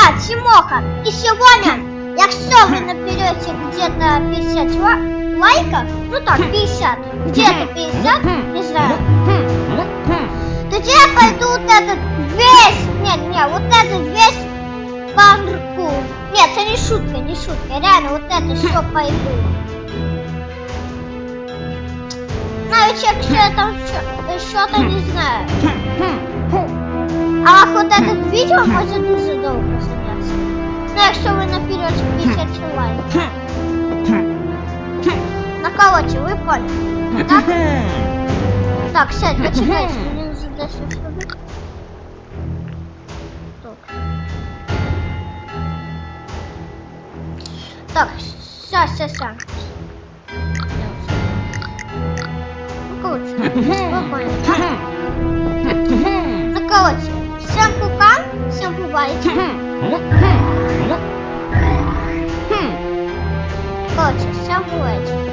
я, Тимоха, и сегодня, якщо вы наберете где-то 50 лайков, ну так, 50, где-то 50, не знаю, тогда я пойду вот этот весь, не, вот этот весь паркур. Нет, это не шутка, реально, вот это все пойду. Навіть якщо я там что-то не знаю. А вот это видео может дуже довго снятися. Ну, якщо ви наберете 50 лайків. Ну, короче, ви поняли. Так? Так, сядь, почекайте, мені нужно десь зробити. Так, сейчас. Ну, короче, спокойно, да? Ну, короче, всем пока, всем бывайте. Короче, всем бывайте.